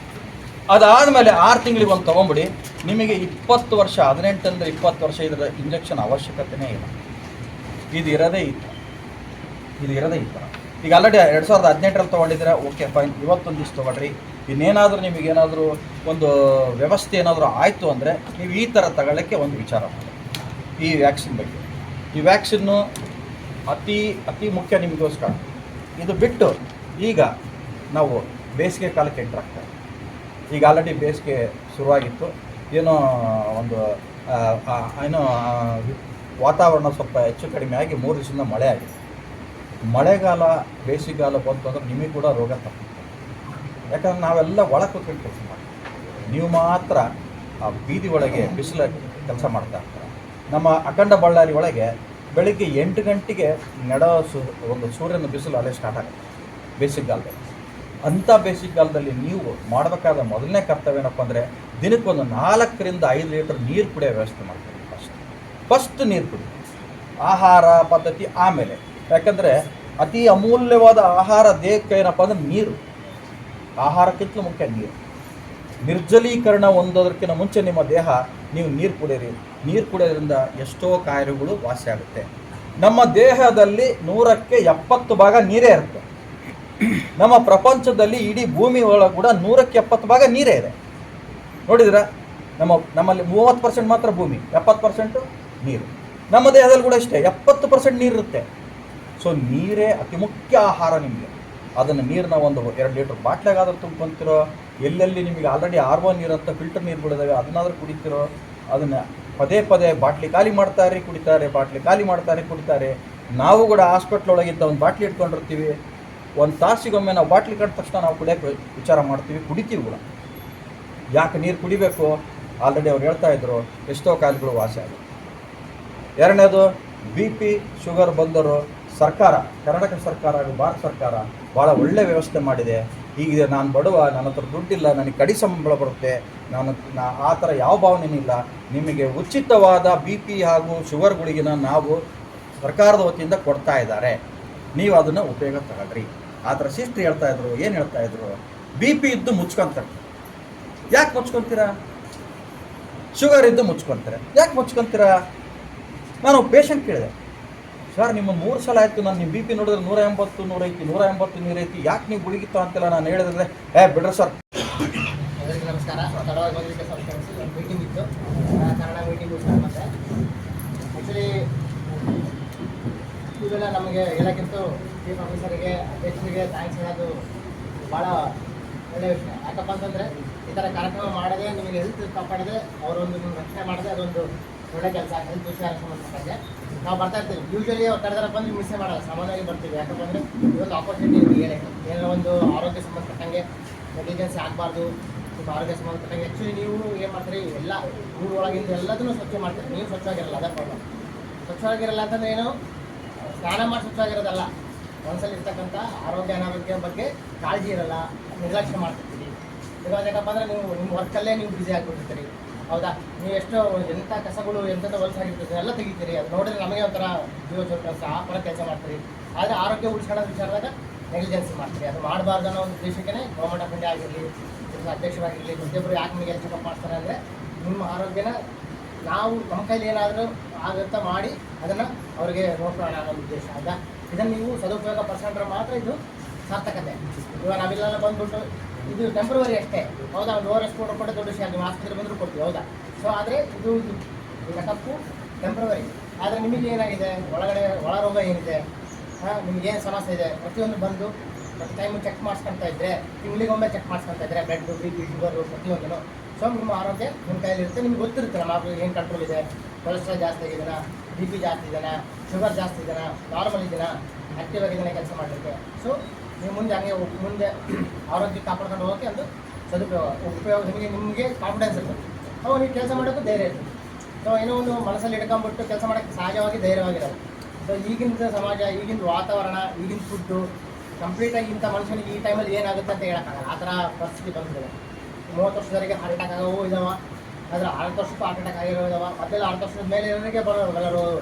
ಅದಾದಮೇಲೆ 6 ತಿಂಗಳಿಗೆ ಒಂದು ತೊಗೊಂಬಿಡಿ. ನಿಮಗೆ 20 ವರ್ಷ, 18 ಅಂದರೆ 20 ವರ್ಷ ಇದರ ಇಂಜೆಕ್ಷನ್ ಅವಶ್ಯಕತೆಯೇ ಇಲ್ಲ. ಇದು ಇರೋದೇ ಈ ಥರ. ಈಗ ಆಲ್ರೆಡಿ 2018ರಲ್ಲಿ ತೊಗೊಂಡಿದ್ದೀರಾ, ಓಕೆ ಫೈನ್, ಇವತ್ತೊಂದು ದಿವಸ ತೊಗೊಳ್ರಿ. ಇನ್ನೇನಾದರೂ ನಿಮಗೇನಾದರೂ ಒಂದು ವ್ಯವಸ್ಥೆ ಏನಾದರೂ ಆಯಿತು ಅಂದರೆ ನೀವು ಈ ಥರ ತಗೊಳ್ಳೋಕ್ಕೆ ಒಂದು ವಿಚಾರ ಮಾಡಿ. ಈ ವ್ಯಾಕ್ಸಿನ್ ಬಗ್ಗೆ, ಈ ವ್ಯಾಕ್ಸಿನ್ನು ಅತಿ ಮುಖ್ಯ ನಿಮಗೋಸ್ಕರ. ಇದು ಬಿಟ್ಟು ಈಗ ನಾವು ಬೇಸಿಗೆ ಕಾಲಕ್ಕೆ ಎಂಟ್ರ್ ಆಗ್ತಾರೆ. ಈಗ ಆಲ್ರೆಡಿ ಬೇಸಿಗೆ ಶುರುವಾಗಿತ್ತು, ಏನೋ ಒಂದು ವಾತಾವರಣ ಸ್ವಲ್ಪ ಹೆಚ್ಚು ಕಡಿಮೆ ಆಗಿ 3 ದಿವಸದಿಂದ ಮಳೆ ಆಗಿದೆ. ಮಳೆಗಾಲ, ಬೇಸಿಗೆಗಾಲ ಬಂತು ಅಂದರೆ ನಿಮಗೆ ಕೂಡ ರೋಗ ತಪ್ಪುತ್ತೆ. ಯಾಕಂದರೆ ನಾವೆಲ್ಲ ಒಳಗೆ ಕೂತ್ಕೊಂಡು ಕೆಲಸ ಮಾಡ್ತೀವಿ, ನೀವು ಮಾತ್ರ ಆ ಬೀದಿ ಒಳಗೆ ಬಿಸಿಲ ಕೆಲಸ ಮಾಡ್ತಾ ಇರ್ತಾರೆ. ನಮ್ಮ ಅಖಂಡ ಬಳ್ಳಾರಿ ಒಳಗೆ ಬೆಳಿಗ್ಗೆ 8 ಗಂಟೆಗೆ ಒಂದು ಸೂರ್ಯನ ಬಿಸಿಲು ಅಲ್ಲೇ ಸ್ಟಾರ್ಟ್ ಆಗುತ್ತೆ ಬೇಸಿಗೆಗಾಲದಲ್ಲಿ. ಅಂಥ ಬೇಸಿಗೆಗಾಲದಲ್ಲಿ ನೀವು ಮಾಡಬೇಕಾದ ಮೊದಲನೇ ಕರ್ತವ್ಯ ಏನಪ್ಪ ಅಂದರೆ, ದಿನಕ್ಕೊಂದು 4ರಿಂದ 5 ಲೀಟರ್ ನೀರು ಕುಡಿಯೋ ವ್ಯವಸ್ಥೆ ಮಾಡ್ತೀವಿ. ಫಸ್ಟ್ ನೀರು ಕುಡಿ, ಆಹಾರ ಪದ್ಧತಿ ಆಮೇಲೆ. ಯಾಕಂದರೆ ಅತಿ ಅಮೂಲ್ಯವಾದ ಆಹಾರ ದೇಹಕ್ಕೆ ಏನಪ್ಪ ಅಂದರೆ ನೀರು. ಆಹಾರಕ್ಕಿಂತಲೂ ಮುಖ್ಯ ನೀರು. ನಿರ್ಜಲೀಕರಣ ಹೊಂದೋದಕ್ಕಿಂತ ಮುಂಚೆ ನಿಮ್ಮ ದೇಹ, ನೀವು ನೀರು ಕುಡಿಯಿರಿ. ನೀರು ಕುಡಿಯೋದ್ರಿಂದ ಎಷ್ಟೋ ಕಾಯಿಲೆಗಳು ವಾಸಿ ಆಗುತ್ತೆ. ನಮ್ಮ ದೇಹದಲ್ಲಿ 100ಕ್ಕೆ 70 ಭಾಗ ನೀರೇ ಇರುತ್ತೆ. ನಮ್ಮ ಪ್ರಪಂಚದಲ್ಲಿ ಇಡೀ ಭೂಮಿ ಒಳಗೆ ಕೂಡ 100ಕ್ಕೆ 70 ಭಾಗ ನೀರೇ ಇದೆ. ನೋಡಿದ್ರೆ ನಮ್ಮಲ್ಲಿ 30% ಮಾತ್ರ ಭೂಮಿ, 70% ನೀರು. ನಮ್ಮ ದೇಹದಲ್ಲಿ ಕೂಡ ಇಷ್ಟೇ, 70% ನೀರಿರುತ್ತೆ. ಸೊ ನೀರೇ ಅತಿ ಮುಖ್ಯ ಆಹಾರ ನಿಮಗೆ. ಅದನ್ನು ನೀರನ್ನ ಒಂದು 2 ಲೀಟ್ರ್ ಬಾಟ್ಲಾಗಾದ್ರೂ ತುಂಬ್ಕೊಂತಿರೋ, ಎಲ್ಲೆಲ್ಲಿ ನಿಮಗೆ ಆಲ್ರೆಡಿ RO ನೀರು ಅಂತ ಫಿಲ್ಟರ್ ನೀರುಗಳಿದ್ದಾವೆ ಅದನ್ನಾದ್ರೂ ಕುಡಿತಿರೋ, ಅದನ್ನು ಪದೇ ಬಾಟ್ಲಿ ಖಾಲಿ ಮಾಡ್ತಾರೆ ಕುಡಿತಾರೆ, ಬಾಟ್ಲಿ ಖಾಲಿ ಮಾಡ್ತಾರೆ ಕುಡಿತಾರೆ. ನಾವು ಕೂಡ ಹಾಸ್ಪಿಟ್ಲ್ ಒಳಗಿದ್ದ ಒಂದು ಬಾಟ್ಲಿ ಇಟ್ಕೊಂಡಿರ್ತೀವಿ, 1 ತಾಸಿಗೊಮ್ಮೆ ನಾವು ಬಾಟ್ಲಿ ಕಟ್ಟ ತಕ್ಷಣ ನಾವು ಕುಡಿಯೋಕ್ಕೆ ವಿಚಾರ ಮಾಡ್ತೀವಿ, ಕುಡಿತೀವಿ ಕೂಡ. ಯಾಕೆ ನೀರು ಕುಡಿಬೇಕು? ಆಲ್ರೆಡಿ ಅವ್ರು ಹೇಳ್ತಾ ಇದ್ರು, ಎಷ್ಟೋ ಕಾಯಿಲೆಗಳು ವಾಸಿ ಆಗುತ್ತೆ. ಎರಡನೇದು, BP ಶುಗರ್ ಬಂದರು ಸರ್ಕಾರ, ಕರ್ನಾಟಕ ಸರ್ಕಾರ ಹಾಗೂ ಭಾರತ ಸರ್ಕಾರ ಭಾಳ ಒಳ್ಳೆ ವ್ಯವಸ್ಥೆ ಮಾಡಿದೆ. ಹೀಗಿದೆ, ನಾನು ಬಡವ, ನನ್ನ ಹತ್ರ ದುಡ್ಡಿಲ್ಲ, ನನಗೆ ಕಡಿ ಸಂಬಳ ಬರುತ್ತೆ, ಆ ಥರ ಯಾವ ಭಾವನೆಯೂ ಇಲ್ಲ. ನಿಮಗೆ ಉಚಿತವಾದ BP ಹಾಗೂ ಶುಗರ್ ಗುಳಿಗೆನ ನಾವು ಸರ್ಕಾರದ ವತಿಯಿಂದ ಕೊಡ್ತಾ ಇದ್ದಾರೆ, ನೀವು ಅದನ್ನು ಉಪಯೋಗ ತಗೊಳ್ರಿ. ಆ ಥರ ಸಿಸ್ಟ್ರಿ ಹೇಳ್ತಾಯಿದ್ರು. ಏನು ಹೇಳ್ತಾಯಿದ್ರು? BP ಇದ್ದು ಮುಚ್ಕೊಂತಾರೆ. ಯಾಕೆ ಮುಚ್ಕೊತೀರಾ? ಶುಗರ್ ಇದ್ದು ಮುಚ್ಕೊತಾರೆ. ಯಾಕೆ ಮುಚ್ಕೊತೀರಾ? ನಾನು ಪೇಷಂಟ್ ಕೇಳಿದೆ, ಸರ್ ನಿಮ್ಮ 3 ಸಲ ಆಯಿತು, ನಾನು ನಿಮ್ಮ BP ನೋಡಿದ್ರೆ 180, 180 ನೀರೈತಿ, ಯಾಕೆ ನೀವು ಗುಳಿಗಿತ್ತು ಅಂತೆಲ್ಲ ನಾನು ಹೇಳಿದ್ರೆ, ಬಿಡ್ರಿ ಸರ್. ಎಲ್ಲರಿಗೂ ನಮಸ್ಕಾರ. ತಡವಾಗಿ ಬಂದಿದ್ದಕ್ಕೆ ಸ್ವಲ್ಪ ಕ್ಷಮಿಸಿ. ಒಂದು ಮೀಟಿಂಗ್ ಇತ್ತು, ಕನ್ನಡ ಮೀಟಿಂಗ್ ಮುಗಿಸ್ಕೊಂಡು ಮತ್ತೆ ಆ್ಯಕ್ಚುಲಿ ಇವೆಲ್ಲ ನಮಗೆ ಹೇಳೋಕ್ಕಿಂತ ಚೀಫ್ ಆಫೀಸರಿಗೆ, ಅಧ್ಯಕ್ಷರಿಗೆ ಥ್ಯಾಂಕ್ಸ್ ಹೇಳೋದು ಭಾಳ ಒಳ್ಳೆಯ ವಿಷಯ. ಯಾಕಪ್ಪ ಅಂತಂದರೆ ಈ ಥರ ಕಾರ್ಯಕ್ರಮ ಮಾಡೋದೇ, ನಿಮಗೆ ಹೆಲ್ತ್ ಕಾಪಾಡದೆ, ಅವರೊಂದು ನಿಮ್ಮ ರಕ್ಷಣೆ ಮಾಡಿದೆ, ಅದೊಂದು ಒಳ್ಳೆ ಕೆಲಸ. ಹೆಲ್ತ್ ವಿಷಯ ಸಂಬಂಧಪಟ್ಟಂಗೆ ನಾವು ಬರ್ತಾ ಇರ್ತೀವಿ. ಯೂಶ್ವಲಿ ಅವ್ರು ಕರೆದಾರ ಬಂದು ಮಿಸ್ಸೇ ಮಾಡೋದು, ಸಾಮಾನ್ಯವಾಗಿ ಬರ್ತೀವಿ. ಯಾಕಪ್ಪ ಅಂದರೆ ಇದೊಂದು ಆಪರ್ಚುನಿಟಿ ನಿಮಗೆ ಹೇಳೋಕ್ಕೆ, ಏನೋ ಒಂದು ಆರೋಗ್ಯ ಸಂಬಂಧಪಟ್ಟಂಗೆ ನೆಗ್ಲಿಜೆನ್ಸಿ ಆಗಬಾರ್ದು. ನಿಮ್ಮ ಆರೋಗ್ಯ ಸಂಬಂಧಪಟ್ಟಂಗೆ ಆ್ಯಕ್ಚುಲಿ ನೀವು ಏನು ಮಾಡ್ತೀರಿ, ಎಲ್ಲ ಊರೊಳಗಿಂದ ಎಲ್ಲದನ್ನು ಸ್ವಚ್ಛ ಮಾಡ್ತೀರಿ, ನೀವು ಸ್ವಚ್ಛವಾಗಿರಲ್ಲ, ಅದೇ ಪ್ರಾಬ್ಲಮ್. ಸ್ವಚ್ಛವಾಗಿರಲ್ಲ ಅಂತಂದರೆ ಏನು, ಸ್ನಾನ ಮಾಡಿ ಸ್ವಚ್ಛವಾಗಿರೋದಲ್ಲ, ಮನಸ್ಸಲ್ಲಿ ಇರ್ತಕ್ಕಂಥ ಅನಾರೋಗ್ಯ ಬಗ್ಗೆ ಕಾಳಜಿ ಇರಲ್ಲ, ನಿರ್ಲಕ್ಷ್ಯ ಮಾಡ್ತಿರ್ತೀರಿ. ಇವಾಗ ಯಾಕಪ್ಪ ಅಂದರೆ ನೀವು ನಿಮ್ಮ ವರ್ಕಲ್ಲೇ ನೀವು ಬ್ಯುಸಿ ಆಗಿಬಿಟ್ಟಿರ್ತೀರಿ. ಹೌದಾ, ನೀವು ಎಷ್ಟೋ ಎಂಥ ಕಸಗಳು ಎಂಥದ್ದು ಹೊಲಸಾಗಿರ್ತದೆ ಎಲ್ಲ ತೆಗಿತೀರಿ. ಅದು ನೋಡಿದ್ರೆ ನಮಗೆ ಒಂಥರ ಜೀವ ಕೆಲಸ ಆ ಥರ ಕೆಲಸ ಮಾಡ್ತೀರಿ. ಆದರೆ ಆರೋಗ್ಯ ಉಳಿಸ್ಕೊಳ್ಳೋ ವಿಚಾರದಾಗ ನೆಗ್ಲಿಜೆನ್ಸಿ ಮಾಡ್ತೀರಿ. ಅದು ಮಾಡಬಾರ್ದು ಅನ್ನೋ ಒಂದು ಉದ್ದೇಶಕ್ಕೆ ಗೌರ್ಮೆಂಟ್ ಆಫ್ ಇಂಡಿಯಾ ಆಗಿರಲಿ, ಅಧ್ಯಕ್ಷರಾಗಿರಲಿ, ಪ್ರತಿಯೊಬ್ಬರು ಯಾಕೆ ನಿಮಗೆ ಚೆಕಪ್ ಮಾಡ್ತಾರೆ ಅಂದರೆ ನಿಮ್ಮ ಆರೋಗ್ಯನ ನಾವು ನಮ್ಮ ಕೈಲಿ ಏನಾದರೂ ಆಗುತ್ತಾ ಮಾಡಿ ಅದನ್ನು ಅವರಿಗೆ ನೋಡ್ಕೊಳ್ಳೋಣ ಅನ್ನೋ ಉದ್ದೇಶ. ಹೌದಾ, ಇದನ್ನು ನೀವು ಸದುಪಯೋಗ ಪಡ್ಸ್ಕೊಂಡ್ರೆ ಮಾತ್ರ ಇದು ಸಾರ್ಥಕತೆ. ಇವಾಗ ನಾವಿಲ್ಲೆಲ್ಲ ಬಂದ್ಬಿಟ್ಟು ಇದು ಟೆಂಪ್ರವರಿ ಅಷ್ಟೇ. ಹೌದಾ, ಒಂದು ORS ಕೊಟ್ಟು ದೊಡ್ಡ ವಿಷಯ ನಿಮ್ಮ ಆಸ್ಪತ್ರೆ ಬಂದರೂ ಕೊಡ್ತೀವಿ. ಹೌದಾ, ಸೊ ಆದರೆ ಇದು ಚೆಕಪ್ಪು ಟೆಂಪ್ರವರಿ. ಆದರೆ ನಿಮಗೆ ಏನಾಗಿದೆ, ಒಳಗಡೆ ಒಳರೋಗ ಏನಿದೆ, ನಿಮಗೇನು ಸಮಸ್ಯೆ ಇದೆ ಪ್ರತಿಯೊಂದು ಬಂದು ಪ್ರತಿ ಟೈಮು ಚೆಕ್ ಮಾಡಿಸ್ಕೊಳ್ತಾ ಇದ್ದರೆ, ತಿಂಗಳಿಗೊಮ್ಮೆ ಚೆಕ್ ಮಾಡಿಸ್ಕೊಳ್ತಾ ಇದ್ದರೆ ಬ್ಲಡ್, BP, ಶುಗರು ಪ್ರತಿಯೊಂದೂ. ಸೊ ನಿಮ್ಮ ಆರೋಗ್ಯ ನಿಮ್ಮ ಕೈಯಲ್ಲಿರುತ್ತೆ. ನಿಮ್ಗೆ ಗೊತ್ತಿರುತ್ತೆ ನಮ್ಮ ಆರೋಗ್ಯ ಏನು ಕಂಟ್ರೋಲ್ ಇದೆ, ಕೊಲೆಸ್ಟ್ರಾಲ್ ಜಾಸ್ತಿ ಆಗಿದೆನಾ, BP ಜಾಸ್ತಿ ಇದೆನಾ, ಶುಗರ್ ಜಾಸ್ತಿ ಇದೆನಾ, ನಾರ್ಮಲ್ ಇದೆನಾ, ಆ್ಯಕ್ಟಿವ್ ಆಗಿದ್ದಾನೆ ಕೆಲಸ ಮಾಡಲಿಕ್ಕೆ. ಸೊ ನೀವು ಮುಂದೆ ಆರೋಗ್ಯ ಕಾಪಾಡ್ಕೊಂಡು ಹೋಗೋಕ್ಕೆ ಒಂದು ಉಪಯೋಗ ನಿಮಗೆ ಕಾನ್ಫಿಡೆನ್ಸ್ ಇರ್ತದೆ. ಅವಾಗ ನೀವು ಕೆಲಸ ಮಾಡೋಕ್ಕೂ ಧೈರ್ಯ ಇರ್ತದೆ. ಸೊ ಏನೋ ಒಂದು ಮನಸ್ಸಲ್ಲಿ ಹಿಡ್ಕೊಂಡ್ಬಿಟ್ಟು ಕೆಲಸ ಮಾಡೋಕ್ಕೆ ಸಹಜವಾಗಿ ಧೈರ್ಯವಾಗಿರೋದು. ಸೊ ಈಗಿನ ಸಮಾಜ, ಈಗಿನ ವಾತಾವರಣ, ಈಗಿನ ಫುಡ್ಡು ಕಂಪ್ಲೀಟಾಗಿ ಇಂಥ ಮನುಷ್ಯನಿಗೆ ಈ ಟೈಮಲ್ಲಿ ಏನಾಗುತ್ತೆ ಅಂತ ಹೇಳೋಕ್ಕಾಗಲ್ಲ. ಆ ಥರ ಪರಿಸ್ಥಿತಿ ಬಂದಿದೆ. 30 ವರ್ಷದವರೆಗೆ ಹಾರ್ಟ್ ಅಟ್ಯಾಕ್ ಆಗೋ ಇದಾವ, ಆದರೆ 60 ವರ್ಷಕ್ಕೂ ಹಾರ್ಟ್ ಅಟ್ಯಾಕ್ ಆಗಿರೋ ಇದಾವ. ಮೊದಲೆಲ್ಲ 60 ವರ್ಷದ ಮೇಲೆ ಇರೋರಿಗೆ ಬರೋಲ್ಲ.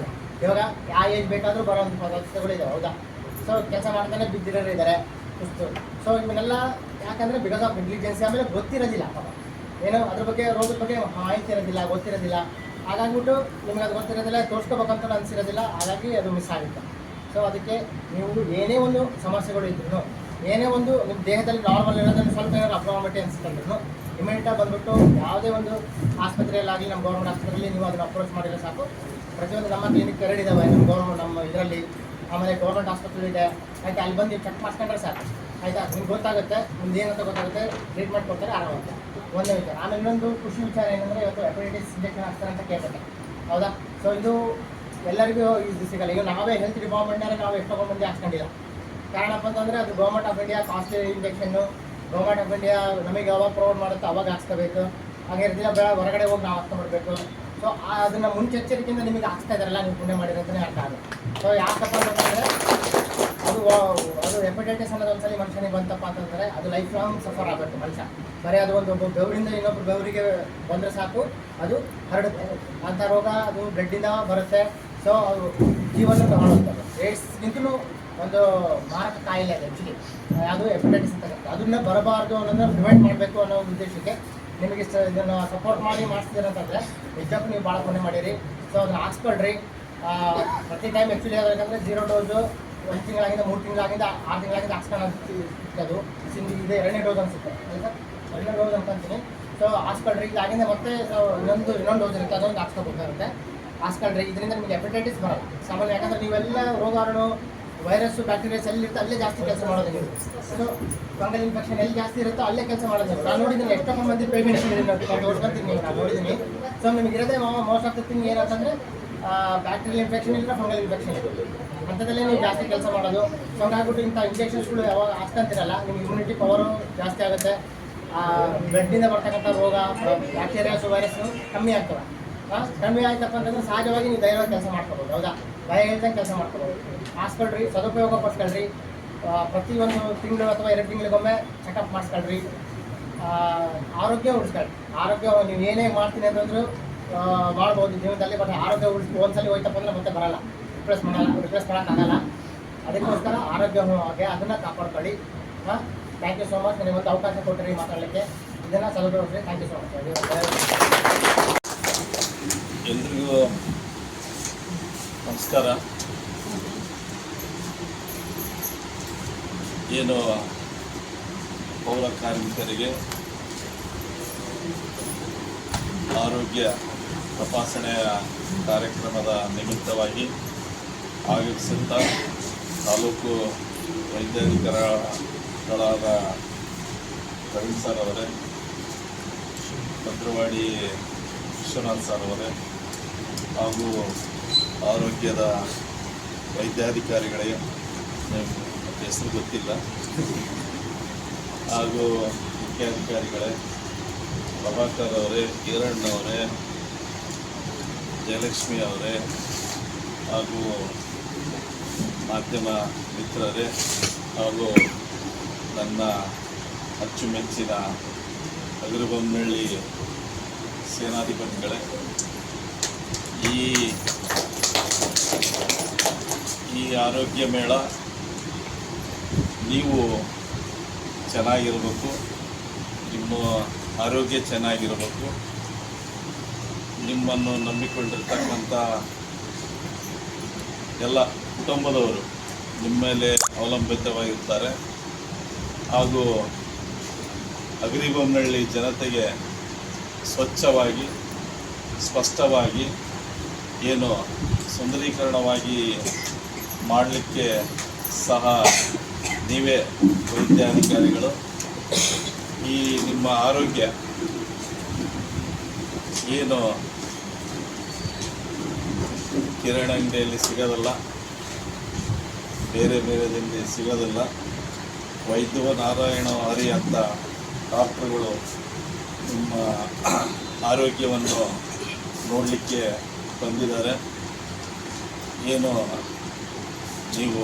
ಇವಾಗ ಯಾವ ಏಜ್ ಬೇಕಾದರೂ ಬರೋವಂಥ ಪದಾರ್ಥಗಳಿದ್ದಾವೆ. ಹೌದಾ, ಸೊ ಕೆಲಸ ಮಾಡ್ತಾನೆ ಬಿದ್ದಿರೋರು ಇದ್ದಾರೆ ಸುಸ್ತು. ಸೊ ಇವನ್ನೆಲ್ಲ ಯಾಕಂದರೆ ಬಿಕಾಸ್ ಆಫ್ ನೆಗ್ಲಿಜೆನ್ಸಿ. ಆಮೇಲೆ ಗೊತ್ತಿರೋದಿಲ್ಲ ಪಾಪ, ಏನೋ ಅದ್ರ ಬಗ್ಗೆ ರೋಗದ ಬಗ್ಗೆ ಮಾಹಿತಿ ಇರೋದಿಲ್ಲ, ಗೊತ್ತಿರೋದಿಲ್ಲ. ಹಾಗಾಗ್ಬಿಟ್ಟು ನಿಮ್ಗೆ ಅದು ಗೊತ್ತಿರೋದಿಲ್ಲ, ತೋರಿಸ್ಕೋಬೇಕಂತ ಅನಿಸಿರೋದಿಲ್ಲ, ಹಾಗಾಗಿ ಅದು ಮಿಸ್ ಆಗುತ್ತೆ. ಸೊ ಅದಕ್ಕೆ ನೀವು ಏನೇ ಒಂದು ಸಮಸ್ಯೆಗಳು ಇದ್ರೂ, ಏನೇ ಒಂದು ನಿಮ್ಮ ದೇಹದಲ್ಲಿ ನಾರ್ಮಲ್ ಇರೋದ್ರಲ್ಲಿ ಸ್ವಲ್ಪ ಏನಾದ್ರು ಅಪ್ರಾಮಟಿ ಅನಿಸ್ತಂದ್ರೂ ಇಮಿಡಿಯೇಟಾಗಿ ಬಂದುಬಿಟ್ಟು ಯಾವುದೇ ಒಂದು ಆಸ್ಪತ್ರೆಯಲ್ಲಾಗಲಿ, ನಮ್ಮ ಗೌರ್ಮೆಂಟ್ ಆಸ್ಪತ್ರೆಯಲ್ಲಿ ನೀವು ಅದನ್ನು ಅಪ್ರೋಚ್ ಮಾಡಿದ್ರೆ ಸಾಕು. ಪ್ರತಿಯೊಂದು ನಮ್ಮ ಕ್ಲಿನಿಕ್ ಇದ್ದಾವೆ ನಮ್ಮ ಗೌರ್ಮೆಂಟ್, ನಮ್ಮ ಇದರಲ್ಲಿ. ಆಮೇಲೆ ಗೌರ್ಮೆಂಟ್ ಆಸ್ಪತ್ರೆ ಇದೆ, ಆಯಿತಾ, ಅಲ್ಲಿ ಬಂದು ನೀವು ಚೆಕ್ ಮಾಡ್ಕೊಂಡ್ರೆ ಸಾಕು. ಆಯಿತಾ, ನಿಮ್ಗೆ ಗೊತ್ತಾಗುತ್ತೆ, ನಿಮ್ದು ಏನಂತ ಗೊತ್ತಾಗುತ್ತೆ, ಟ್ರೀಟ್ಮೆಂಟ್ ಕೊಡ್ತಾರೆ ಆರಾಮಾಗುತ್ತೆ. ಒಂದೇ ವಿಚಾರ. ಆಮೇಲೆ ಇನ್ನೊಂದು ಖುಷಿ ವಿಚಾರ ಏನಂದರೆ, ಇವತ್ತು ಹೆಪಟೈಟಿಸ್ ಇಂಜೆಕ್ಷನ್ ಹಾಕ್ತಾರೆ ಅಂತ ಕೇಳ್ತಾರೆ. ಹೌದಾ, ಸೊ ಇದು ಎಲ್ಲರಿಗೂ ಇದು ಸಿಗಲ್ಲ. ಈಗ ನಾವೇ ಹೆಲ್ತ್ ಡಿಪಾರ್ಟ್ಮೆಂಟ್ನಾರೆ ನಾವು ಎಷ್ಟೋ ಮಂದಿ ಹಾಕ್ಕೊಂಡಿಲ್ಲ. ಕಾರಣಪ್ಪ ಅಂತಂದರೆ ಅದು government of India costly injection. Government of India ನಮಗೆ ಯಾವಾಗ ಪ್ರೊವೈಡ್ ಮಾಡುತ್ತೋ ಅವಾಗ ಹಾಕ್ಸ್ಕೋಬೇಕು. ಹಾಗೆ ಇರ್ತಿಲ್ಲ ಹೊರಗಡೆ ಹೋಗಿ ನಾವು ಹಾಕ್ಕೊಂಡ್ಬರ್ಬೇಕು. ಸೊ ಅದನ್ನು ಮುನ್ನೆಚ್ಚರಿಕೆಯಿಂದ ನಿಮಗೆ ಹಾಕ್ಸ್ತಾ ಇದ್ದಾರಲ್ಲ, ನೀವು ಪುಣ್ಯ ಮಾಡಿರೋಂತಲೇ ಅರ್ಥ ಆಗುತ್ತೆ. ಸೊ ಯಾಕಪ್ಪ ಅಂತಂದರೆ ಅದು ಹೆಪಟೈಟಿಸ್ ಅನ್ನೋದು ಒಂದ್ಸಲಿ ಮನುಷ್ಯನಿಗೆ ಬಂತಪ್ಪ ಅಂತಂದರೆ ಅದು ಲೈಫ್ ಲಾಂಗ್ ಸಫರ್ ಆಗಬೇಕು ಮನುಷ್ಯ. ಬರೀ ಅದು ಒಬ್ಬ ಬೆವರಿಂದ ಇನ್ನೊಬ್ಬರು ಬೆವರಿಗೆ ಬಂದರೆ ಸಾಕು, ಅದು ಹರಡುತ್ತೆ. ಅಂಥ ರೋಗ ಅದು ಬ್ಲಡ್ಡಿಂದ ಬರುತ್ತೆ. ಸೊ ಅದು ಜೀವನ ತಗೊಳ್ಳುತ್ತೆ. ಏಡ್ಸ್ಗಿಂತಲೂ ಒಂದು ಮಾರಕ ಕಾಯಿಲೆ ಅದು ಆ್ಯಕ್ಚುಲಿ, ಅದು ಹೆಪಟೈಟಿಸ್ ಅಂತ ಕರೀತಾರೆ. ಅದನ್ನ ಬರಬಾರ್ದು ಅನ್ನೋದನ್ನ ಪ್ರಿವೆಂಟ್ ಮಾಡಬೇಕು ಅನ್ನೋ ಉದ್ದೇಶಕ್ಕೆ ನಿಮಗೆ ಇದನ್ನು ಸಪೋರ್ಟ್ ಮಾಡಿಸ್ತೀರ ಅಂತಂದರೆ ನಿಜಕ್ಕೂ ನೀವು ಭಾಳ ಪುಣ್ಯ ಮಾಡಿರಿ. ಸೊ ಅದನ್ನು ಹಾಕ್ಸ್ಕೊಳ್ರಿ. ಪ್ರತಿ ಟೈಮ್ ಆ್ಯಕ್ಚುಲಿ ಯಾಕಂದರೆ 0 ಡೋಸು 1 ತಿಂಗಳಾಗಿಂದ 3 ತಿಂಗಳಾಗಿಂದ 6 ತಿಂಗಳಾಗಿಂದ ಹಾಕ್ಸ್ಕೊಳ್ಳೋದು ಇದೆ. 2ನೇ ಡೋಸ್ ಅನಿಸುತ್ತೆ, ಆಯಿತಾ, 2ನೇ ಡೋಸ್ ಅಂತಂತೀನಿ. ಸೊ ಹಾಕ್ಸ್ಕೊಳ್ರಿ. ಇದಾಗಿಂದ ಮತ್ತೆ ಇನ್ನೊಂದು ಡೋಸ್ ಇರುತ್ತೆ, ಅದೊಂದು ಹಾಕ್ಸ್ಕೊಬೇಕಾಗುತ್ತೆ. ಹಾಕ್ಸ್ಕೊಳ್ರಿ. ಇದರಿಂದ ನಿಮಗೆ ಹೆಪಟೈಟಿಸ್ ಬರೋಲ್ಲ ಸಾಮಾನ್ಯ. ಯಾಕಂದರೆ ನೀವೆಲ್ಲ ರೋಗಾಣು, ವೈರಸ್ಸು, ಬ್ಯಾಕ್ಟೀರಿಯಾಸ್ ಎಲ್ಲಿರುತ್ತೆ ಅಲ್ಲೇ ಜಾಸ್ತಿ ಕೆಲಸ ಮಾಡೋದು ನೀವು. ಸೊ ಫಂಗಲ್ ಇನ್ಫೆಕ್ಷನ್ ಎಲ್ಲಿ ಜಾಸ್ತಿ ಇರುತ್ತೋ ಅಲ್ಲೇ ಕೆಲಸ ಮಾಡೋದು ನೀವು. ನಾನು ನೋಡಿದ್ದೀನಿ ಎಷ್ಟೊಂದು ಮಂದಿ ಪೇಮೆಂಟ್ ಓಡ್ಕೊಂತೀನಿ ನೀವು, ನಾನು ನೋಡಿದ್ದೀನಿ. ಸೊ ನಿಮಗಿರೋದೇ ಮೋಸ್ಟ್ ಆಫ್ ದ ಥಿಂಗ್ ಏನಂತಂದರೆ ಬ್ಯಾಕ್ಟೀರಿಯಲ್ ಇನ್ಫೆಕ್ಷನ್ ಇಲ್ಲ, ಫಂಗಲ್ ಇನ್ಫೆಕ್ಷನ್ ಇದೆ. ಅಂಥದ್ದಲ್ಲೇ ನೀವು ಜಾಸ್ತಿ ಕೆಲಸ ಮಾಡೋದು. ಸೊ ಹಂಗಾಗ್ಬಿಟ್ಟು ಇಂಥ ಇಂಜೆಕ್ಷನ್ಸ್ಗಳು ಯಾವಾಗ ಹಾಕ್ಸ್ಕೊಂತಿರಲ್ಲ, ನಿಮ್ಮ ಇಮ್ಯುನಿಟಿ ಪವರು ಜಾಸ್ತಿ ಆಗುತ್ತೆ. ಬ್ಲಡ್ಡಿಂದ ಬರ್ತಕ್ಕಂಥ ರೋಗ, ಬ್ಯಾಕ್ಟೀರಿಯಾಸು, ವೈರಸ್ಸು ಕಮ್ಮಿ ಆಗ್ತವೆ. ಕಮ್ಮಿ ಆಯ್ತಪ್ಪ ಅಂತಂದ್ರೆ ಸಹಜವಾಗಿ ನೀವು ಧೈರ್ಯವಾಗಿ ಕೆಲಸ ಮಾಡ್ಕೋಬೋದು. ಹೌದಾ, ಭಯ ಹೇಳ್ದಂಗೆ ಕೆಲಸ ಮಾಡ್ಕೋಬೋದು. ಹಾಕ್ಸ್ಕೊಳ್ರಿ, ಸದುಪಯೋಗ ಪಡಿಸ್ಕೊಳ್ರಿ. ಪ್ರತಿ ಒಂದು ತಿಂಗಳು ಅಥವಾ 2 ತಿಂಗಳಿಗೊಮ್ಮೆ ಚೆಕಪ್ ಮಾಡಿಸ್ಕೊಳ್ರಿ. ಆರೋಗ್ಯ ಉಳಿಸ್ಕೊಳ್ರಿ. ಆರೋಗ್ಯ ನೀವು ಏನೇ ಮಾಡ್ತೀನಿ ಅಂತಂದ್ರೂ ಮಾಡ್ಬೋದು ಜೀವನದಲ್ಲಿ. ಬಟ್ ಆರೋಗ್ಯ ಒಂದ್ಸಲಿ ಹೋಯ್ತಪ್ಪ ಅಂದರೆ ಮತ್ತೆ ಬರಲ್ಲ, ರಿಪ್ಲೇಸ್ ಮಾಡೋಕ್ಕಾಗಲ್ಲ. ಅದಕ್ಕೋಸ್ಕರ ಆರೋಗ್ಯ ಹಾಗೆ ಅದನ್ನು ಕಾಪಾಡ್ಕೊಳ್ಳಿ. Thank you so much. ನನಗೆ ಒಂದು ಅವಕಾಶ ಕೊಟ್ಟರಿ ಮಾತಾಡಲಿಕ್ಕೆ. ಇದನ್ನು ಸದುಪಯೋಗಿಸ್ರಿ. Thank you so much. ಎಲ್ರಿಗೂ ನಮಸ್ಕಾರ. ಏನು ಪೌರ ಕಾರ್ಮಿಕರಿಗೆ ಆರೋಗ್ಯ ತಪಾಸಣೆಯ ಕಾರ್ಯಕ್ರಮದ ನಿಮಿತ್ತವಾಗಿ ಆಗಮಿಸಿದ್ದ ತಾಲೂಕು ವೈದ್ಯಾಧಿಕಾರಿಗಳಾದ ಪ್ರವೀಣ್ ಸರ್ ಅವರೇ, ಭದ್ರವಾಡಿ ವಿಶ್ವನಾಥ್ ಸರ್ ಅವರೇ, ಹಾಗೂ ಆರೋಗ್ಯದ ವೈದ್ಯಾಧಿಕಾರಿಗಳಿಗೆ, ಹೆಸರು ಗೊತ್ತಿಲ್ಲ, ಹಾಗೂ ಮುಖ್ಯಾಧಿಕಾರಿಗಳೇ, ಪ್ರಭಾಕರ್ ಅವರೇ, ಕಿರಣ್ ಅವರೇ, ಜಯಲಕ್ಷ್ಮಿ ಅವರೇ, ಹಾಗೂ ಮಾಧ್ಯಮ ಮಿತ್ರರೇ ಹಾಗೂ ನನ್ನ ಅಚ್ಚುಮೆಚ್ಚಿನ ಅಗರಬೊಮ್ಮನಹಳ್ಳಿ ಸೇನಾಧಿಪತಿಗಳೇ, ಈ ಆರೋಗ್ಯ ಮೇಳ ನೀವು ಚೆನ್ನಾಗಿರಬೇಕು, ನಿಮ್ಮ ಆರೋಗ್ಯ ಚೆನ್ನಾಗಿರಬೇಕು, ನಿಮ್ಮನ್ನು ನಂಬಿಕೊಂಡಿರ್ತಕ್ಕಂಥ ಎಲ್ಲ ಕುಟುಂಬದವರು ನಿಮ್ಮ ಮೇಲೆ ಅವಲಂಬಿತವಾಗಿರ್ತಾರೆ. ಹಾಗೂ ಅಗರಿಬೊಮ್ಮನಹಳ್ಳಿ ಜನತೆಗೆ ಸ್ವಚ್ಛವಾಗಿ ಸ್ಪಷ್ಟವಾಗಿ ಏನು ಸುಂದರೀಕರಣವಾಗಿ ಮಾಡಲಿಕ್ಕೆ ಸಹ ನೀವೇ ವೈದ್ಯಾಧಿಕಾರಿಗಳು. ಈ ನಿಮ್ಮ ಆರೋಗ್ಯ ಏನು ಕಿರಾಣಿ ಅಂಗಡಿಯಲ್ಲಿ ಸಿಗೋದಿಲ್ಲ, ಬೇರೆ ಬೇರೆದಲ್ಲಿ ಸಿಗೋದಿಲ್ಲ. ವೈದ್ಯ ನಾರಾಯಣ ಹರಿ ಅಂತ ಡಾಕ್ಟ್ರುಗಳು ನಿಮ್ಮ ಆರೋಗ್ಯವನ್ನು ನೋಡಲಿಕ್ಕೆ ಬಂದಿದ್ದಾರೆ. ಏನು ನೀವು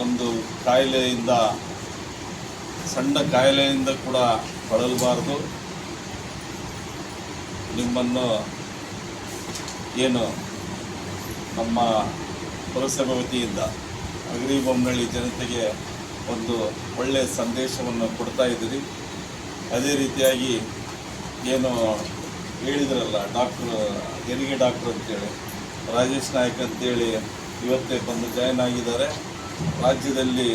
ಒಂದು ಕಾಯಿಲೆಯಿಂದ, ಸಣ್ಣ ಕಾಯಿಲೆಯಿಂದ ಕೂಡ ಬಳಲಬಾರ್ದು. ನಿಮ್ಮನ್ನು ಏನು ನಮ್ಮ ಪುರಸಭೆ ವತಿಯಿಂದ ಅಗರಿಬೊಮ್ಮನಹಳ್ಳಿ ಜನತೆಗೆ ಒಂದು ಒಳ್ಳೆಯ ಸಂದೇಶವನ್ನು ಕೊಡ್ತಾ ಇದ್ದೀರಿ. ಅದೇ ರೀತಿಯಾಗಿ ಏನು ಹೇಳಿದ್ರಲ್ಲ ಹೆರಿಗೆ ಡಾಕ್ಟ್ರು ಅಂತೇಳಿ ರಾಜೇಶ್ ನಾಯಕ್ ಅಂತೇಳಿ ಇವತ್ತೇ ಬಂದು ಜಾಯ್ನ್ ಆಗಿದ್ದಾರೆ. ರಾಜ್ಯದಲ್ಲಿ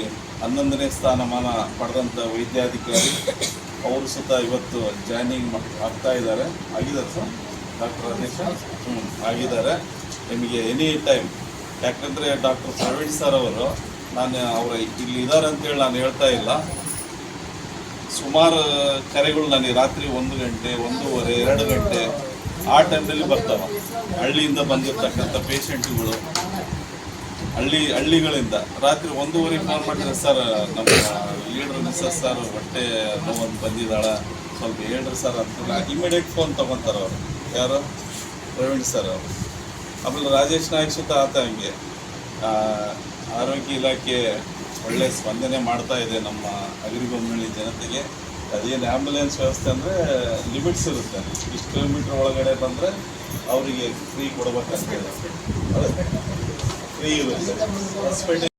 11ನೇ ಸ್ಥಾನಮಾನ ಪಡೆದಂಥ ವೈದ್ಯಾಧಿಕಾರಿ ಅವರು ಸುತ್ತ ಇವತ್ತು ಜಾಯ್ನಿಂಗ್ ಆಗ್ತಾ ಇದ್ದಾರೆ. ಆಗಿದ್ದಾರೆ ಸರ್ ಡಾಕ್ಟರ್ ರಾಜೇಶ್ ಆಗಿದ್ದಾರೆ. ನಿಮಗೆ ಎನಿ ಟೈಮ್, ಯಾಕಂದರೆ ಡಾಕ್ಟರ್ ಪ್ರವೀಣ್ ಸರ್ ಅವರು, ನಾನು ಅವರ ಇಲ್ಲಿ ಇದ್ದಾರೆ ಅಂತೇಳಿ ನಾನು ಹೇಳ್ತಾ ಇಲ್ಲ, ಸುಮಾರು ಕರೆಗಳು ನನಗೆ ರಾತ್ರಿ 1 ಗಂಟೆ 1:30 2 ಗಂಟೆ ಆ ಟೈಮ್ನಲ್ಲಿ ಬರ್ತಾವೆ. ಹಳ್ಳಿಯಿಂದ ಬಂದಿರತಕ್ಕಂಥ ಪೇಷಂಟ್ಗಳು ಹಳ್ಳಿಗಳಿಂದ ರಾತ್ರಿ 1:30 ಫೋನ್ ಮಾಡಿದ್ರೆ, ಸರ್ ನಮ್ಮ ಲೀಡ್ರ್ ಮಿಸ್ಸಸ್ ಸರ್ ಹೊಟ್ಟೆ ನೋವೊಂದು ಬಂದಿದ್ದಾಳೆ, ಸ್ವಲ್ಪ ಹೇಳ್ರಿ ಸರ್ ಅಂತ ಇಮಿಡಿಯೇಟ್ ಫೋನ್ ತೊಗೊತಾರೆ ಅವರು. ಯಾರು? ಪ್ರವೀಣ್ ಸರ್ ಅವರು. ಆಮೇಲೆ ರಾಜೇಶ್ ನಾಯಕ್ ಸುತ್ತ ಆತ ಹಂಗೆ ಆರೋಗ್ಯ ಇಲಾಖೆ ಒಳ್ಳೆಯ ಸ್ಪಂದನೆ ಮಾಡ್ತಾ ಇದೆ ನಮ್ಮ ಅಗರಿಬೊಮ್ಮನಹಳ್ಳಿ ಜನತೆಗೆ. ಅದೇನು ಆ್ಯಂಬುಲೆನ್ಸ್ ವ್ಯವಸ್ಥೆ ಅಂದರೆ ಲಿಮಿಟ್ಸ್ ಇರುತ್ತೆ, ಇಷ್ಟು ಕಿಲೋಮೀಟ್ರ್ ಒಳಗಡೆ ಬಂದರೆ ಅವರಿಗೆ ಫ್ರೀ ಕೊಡ್ಬೇಕಂತೇಳಿ, ಫ್ರೀ ಇರುತ್ತೆ. ಹಾಸ್ಪಿಟಲ್